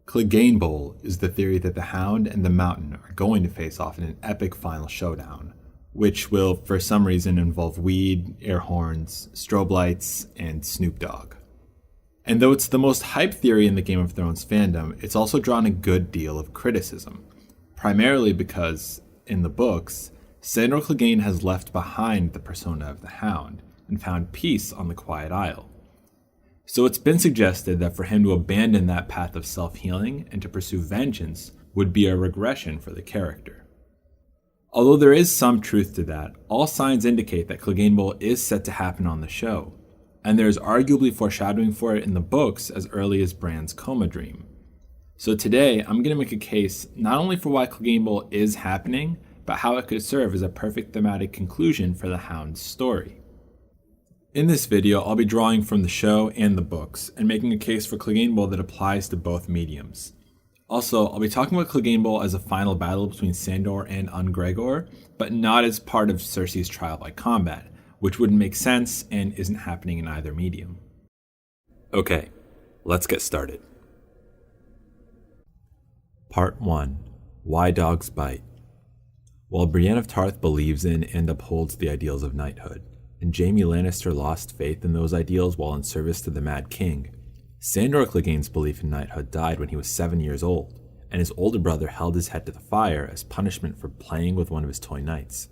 Cleganebowl is the theory that the Hound and the Mountain are going to face off in an epic final showdown, which will, for some reason, involve weed, air horns, strobe lights, and Snoop Dogg. And though it's the most hyped theory in the Game of Thrones fandom, it's also drawn a good deal of criticism, primarily because, in the books, Sandor Clegane has left behind the persona of the Hound and found peace on the Quiet Isle. So it's been suggested that for him to abandon that path of self-healing and to pursue vengeance would be a regression for the character. Although there is some truth to that, all signs indicate that Cleganebowl is set to happen on the show, and there is arguably foreshadowing for it in the books as early as Bran's coma dream. So today, I'm going to make a case not only for why Cleganebowl is happening, but how it could serve as a perfect thematic conclusion for the Hound's story. In this video, I'll be drawing from the show and the books, and making a case for Cleganebowl that applies to both mediums. Also, I'll be talking about Cleganebowl as a final battle between Sandor and Gregor, but not as part of Cersei's trial by combat, which wouldn't make sense and isn't happening in either medium. Okay, let's get started. Part 1. Why Dogs Bite. While Brienne of Tarth believes in and upholds the ideals of knighthood, and Jaime Lannister lost faith in those ideals while in service to the Mad King, Sandor Clegane's belief in knighthood died when he was 7 years old, and his older brother held his head to the fire as punishment for playing with one of his toy knights.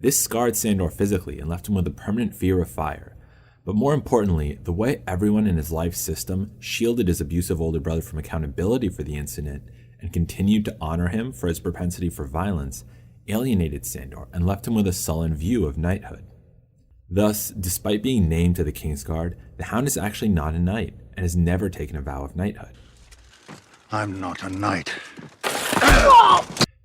This scarred Sandor physically and left him with a permanent fear of fire, but more importantly, the way everyone in his life system shielded his abusive older brother from accountability for the incident and continued to honor him for his propensity for violence alienated Sandor and left him with a sullen view of knighthood. Thus, despite being named to the Kingsguard, the Hound is actually not a knight and has never taken a vow of knighthood. I'm not a knight.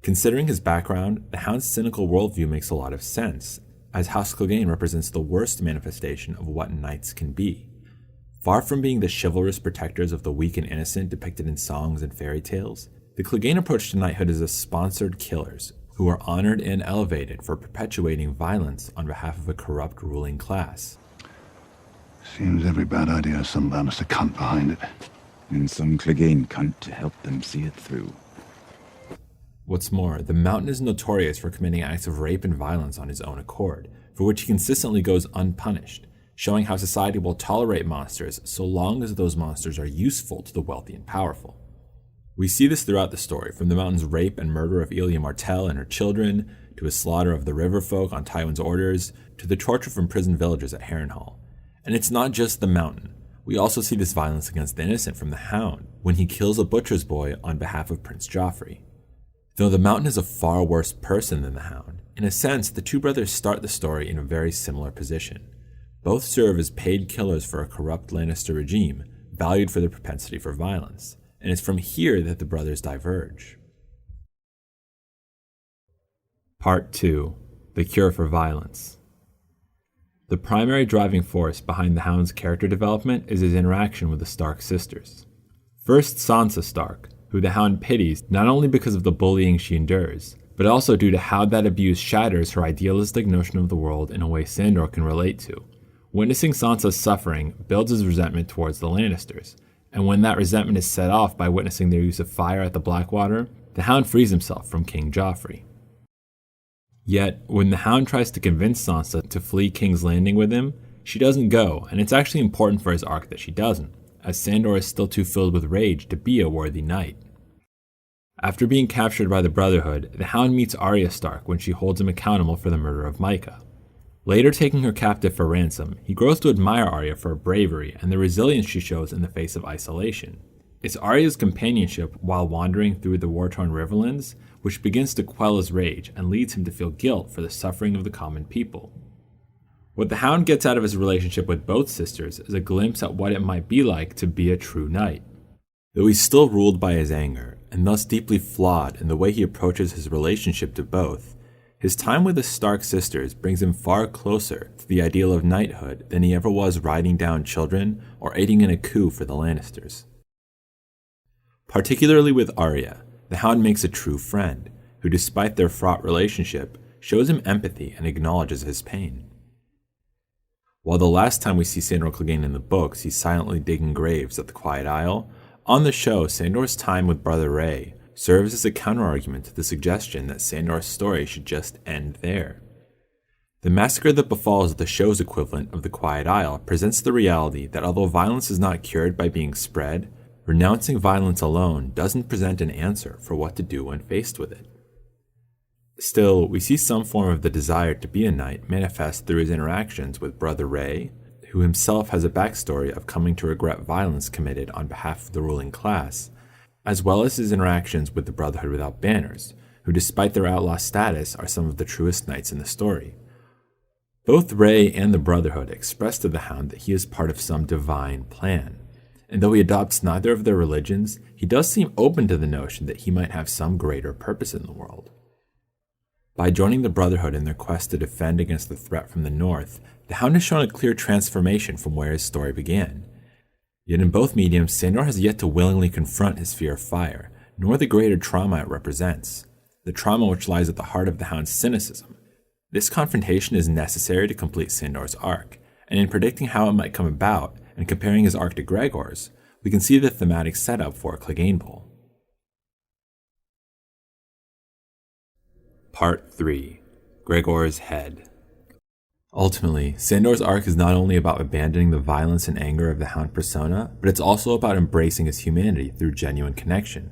Considering his background, the Hound's cynical worldview makes a lot of sense, as House Clegane represents the worst manifestation of what knights can be. Far from being the chivalrous protectors of the weak and innocent depicted in songs and fairy tales, the Clegane approach to knighthood is as sponsored killers, who are honored and elevated for perpetuating violence on behalf of a corrupt ruling class. Seems every bad idea has some Lannister cunt behind it. And some Clegane cunt to help them see it through. What's more, the Mountain is notorious for committing acts of rape and violence on his own accord, for which he consistently goes unpunished, showing how society will tolerate monsters so long as those monsters are useful to the wealthy and powerful. We see this throughout the story, from the Mountain's rape and murder of Elia Martell and her children, to his slaughter of the river folk on Tywin's orders, to the torture from prison villagers at Harrenhal. And it's not just the Mountain. We also see this violence against the innocent from the Hound, when he kills a butcher's boy on behalf of Prince Joffrey. Though the Mountain is a far worse person than the Hound, in a sense, the two brothers start the story in a very similar position. Both serve as paid killers for a corrupt Lannister regime, valued for their propensity for violence. And it's from here that the brothers diverge. Part 2. The Cure for Violence. The primary driving force behind the Hound's character development is his interaction with the Stark sisters. First, Sansa Stark, who the Hound pities not only because of the bullying she endures, but also due to how that abuse shatters her idealistic notion of the world in a way Sandor can relate to. Witnessing Sansa's suffering builds his resentment towards the Lannisters, and when that resentment is set off by witnessing their use of fire at the Blackwater, the Hound frees himself from King Joffrey. Yet, when the Hound tries to convince Sansa to flee King's Landing with him, she doesn't go, and it's actually important for his arc that she doesn't, as Sandor is still too filled with rage to be a worthy knight. After being captured by the Brotherhood, the Hound meets Arya Stark when she holds him accountable for the murder of Mycah. Later taking her captive for ransom, he grows to admire Arya for her bravery and the resilience she shows in the face of isolation. It's Arya's companionship while wandering through the war-torn Riverlands which begins to quell his rage and leads him to feel guilt for the suffering of the common people. What the Hound gets out of his relationship with both sisters is a glimpse at what it might be like to be a true knight. Though he's still ruled by his anger, and thus deeply flawed in the way he approaches his relationship to both, his time with the Stark sisters brings him far closer to the ideal of knighthood than he ever was riding down children or aiding in a coup for the Lannisters. Particularly with Arya, the Hound makes a true friend, who despite their fraught relationship, shows him empathy and acknowledges his pain. While the last time we see Sandor Clegane in the books, he's silently digging graves at the Quiet Isle, On the show, Sandor's time with Brother Ray serves as a counterargument to the suggestion that Sandor's story should just end there. The massacre that befalls the show's equivalent of the Quiet Isle presents the reality that although violence is not cured by being spread, renouncing violence alone doesn't present an answer for what to do when faced with it. Still, we see some form of the desire to be a knight manifest through his interactions with Brother Ray, who himself has a backstory of coming to regret violence committed on behalf of the ruling class, as well as his interactions with the Brotherhood Without Banners, who despite their outlaw status are some of the truest knights in the story. Both Ray and the Brotherhood express to the Hound that he is part of some divine plan, and though he adopts neither of their religions, he does seem open to the notion that he might have some greater purpose in the world. By joining the Brotherhood in their quest to defend against the threat from the north, the Hound has shown a clear transformation from where his story began. Yet in both mediums, Sandor has yet to willingly confront his fear of fire, nor the greater trauma it represents, the trauma which lies at the heart of the Hound's cynicism. This confrontation is necessary to complete Sandor's arc, and in predicting how it might come about and comparing his arc to Gregor's, we can see the thematic setup for Cleganebowl. Part 3. Gregor's Head. Ultimately, Sandor's arc is not only about abandoning the violence and anger of the Hound persona, but it's also about embracing his humanity through genuine connection.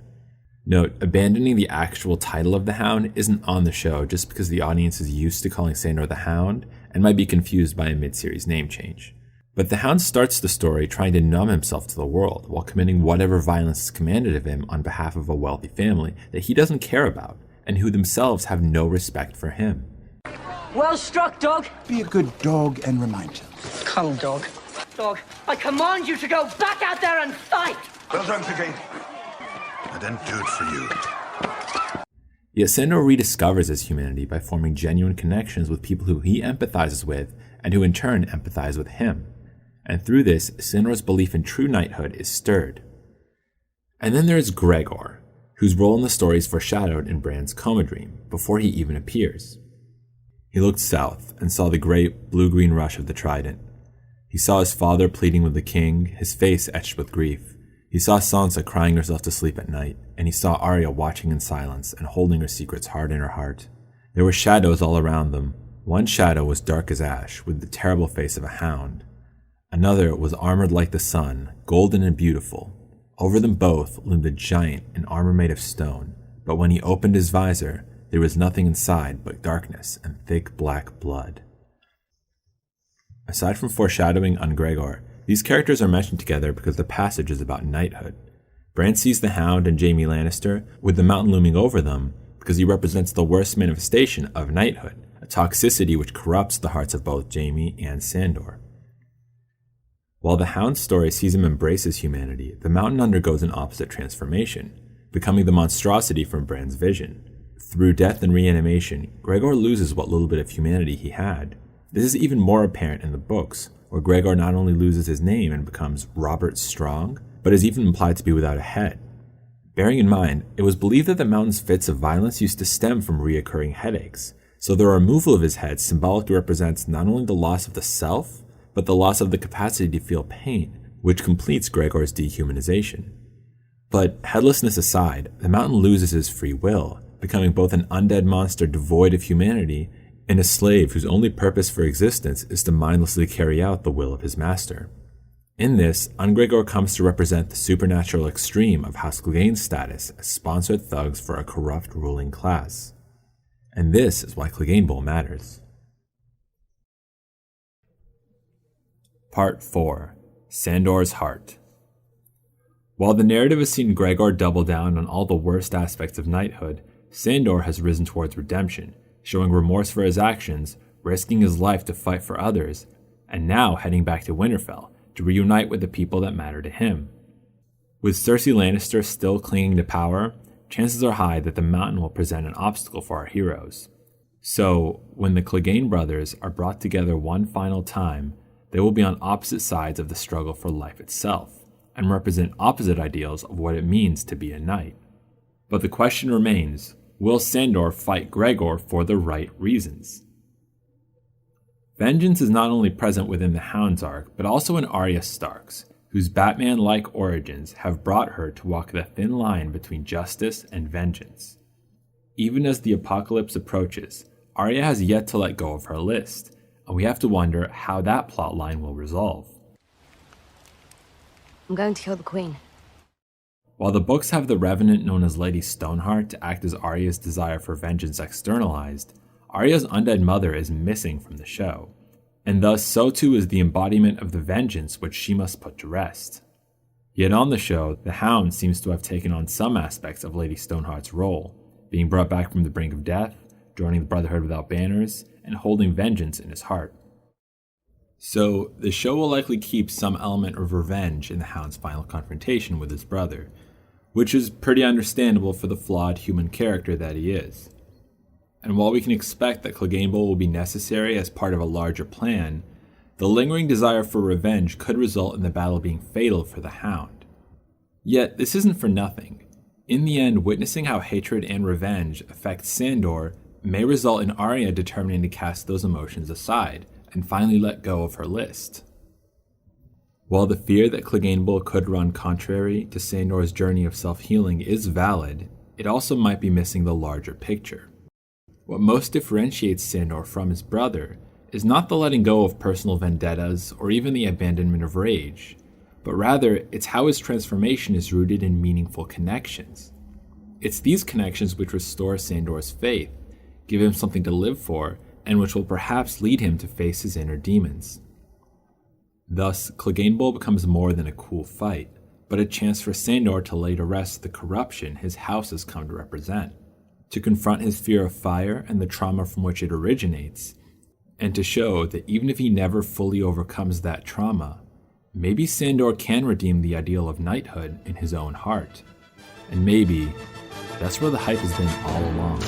Note, abandoning the actual title of the Hound isn't on the show just because the audience is used to calling Sandor the Hound and might be confused by a mid-series name change. But the Hound starts the story trying to numb himself to the world while committing whatever violence is commanded of him on behalf of a wealthy family that he doesn't care about and who themselves have no respect for him. Well struck, dog. Be a good dog and remind him. Come, dog. Dog, I command you to go back out there and fight! Well done, Clegane. I didn't do it for you. Yet Sandor rediscovers his humanity by forming genuine connections with people who he empathizes with and who in turn empathize with him. And through this, Sandor's belief in true knighthood is stirred. And then there is Gregor, whose role in the story is foreshadowed in Bran's coma dream, before he even appears. He looked south and saw the great blue-green rush of the Trident. He saw his father pleading with the king, his face etched with grief. He saw Sansa crying herself to sleep at night, and he saw Arya watching in silence and holding her secrets hard in her heart. There were shadows all around them. One shadow was dark as ash, with the terrible face of a hound. Another was armored like the sun, golden and beautiful. Over them both loomed a giant in armor made of stone, but when he opened his visor, there was nothing inside but darkness and thick black blood. Aside from foreshadowing on Gregor, these characters are mentioned together because the passage is about knighthood. Bran sees the Hound and Jaime Lannister, with the mountain looming over them, because he represents the worst manifestation of knighthood, a toxicity which corrupts the hearts of both Jaime and Sandor. While the Hound's story sees him embrace his humanity, the mountain undergoes an opposite transformation, becoming the monstrosity from Bran's vision. Through death and reanimation, Gregor loses what little bit of humanity he had. This is even more apparent in the books, where Gregor not only loses his name and becomes Robert Strong, but is even implied to be without a head. Bearing in mind, it was believed that the mountain's fits of violence used to stem from reoccurring headaches, so the removal of his head symbolically represents not only the loss of the self, but the loss of the capacity to feel pain, which completes Gregor's dehumanization. But headlessness aside, the mountain loses his free will, becoming both an undead monster devoid of humanity and a slave whose only purpose for existence is to mindlessly carry out the will of his master. In this, Gregor comes to represent the supernatural extreme of House Clegane's status as sponsored thugs for a corrupt ruling class. And this is why Cleganebowl matters. Part 4. Sandor's Heart. While the narrative has seen Gregor double down on all the worst aspects of knighthood, Sandor has risen towards redemption, showing remorse for his actions, risking his life to fight for others, and now heading back to Winterfell to reunite with the people that matter to him. With Cersei Lannister still clinging to power, chances are high that the mountain will present an obstacle for our heroes. So, when the Clegane brothers are brought together one final time, they will be on opposite sides of the struggle for life itself, and represent opposite ideals of what it means to be a knight. But the question remains, will Sandor fight Gregor for the right reasons? Vengeance is not only present within the Hound's arc, but also in Arya Stark's, whose Batman-like origins have brought her to walk the thin line between justice and vengeance. Even as the apocalypse approaches, Arya has yet to let go of her list, and we have to wonder how that plotline will resolve. I'm going to kill the Queen. While the books have the Revenant known as Lady Stoneheart to act as Arya's desire for vengeance externalized, Arya's undead mother is missing from the show, and thus so too is the embodiment of the vengeance which she must put to rest. Yet on the show, the Hound seems to have taken on some aspects of Lady Stoneheart's role, being brought back from the brink of death, joining the Brotherhood without banners, and holding vengeance in his heart. So, the show will likely keep some element of revenge in the Hound's final confrontation with his brother, which is pretty understandable for the flawed human character that he is. And while we can expect that Cleganebowl will be necessary as part of a larger plan, the lingering desire for revenge could result in the battle being fatal for the Hound. Yet, this isn't for nothing. In the end, witnessing how hatred and revenge affect Sandor may result in Arya determining to cast those emotions aside and finally let go of her list. While the fear that Cleganebowl could run contrary to Sandor's journey of self-healing is valid, it also might be missing the larger picture. What most differentiates Sandor from his brother is not the letting go of personal vendettas or even the abandonment of rage, but rather it's how his transformation is rooted in meaningful connections. It's these connections which restore Sandor's faith, give him something to live for, and which will perhaps lead him to face his inner demons. Thus, Cleganebowl becomes more than a cool fight, but a chance for Sandor to lay to rest the corruption his house has come to represent, to confront his fear of fire and the trauma from which it originates, and to show that even if he never fully overcomes that trauma, maybe Sandor can redeem the ideal of knighthood in his own heart. And maybe that's where the hype has been all along.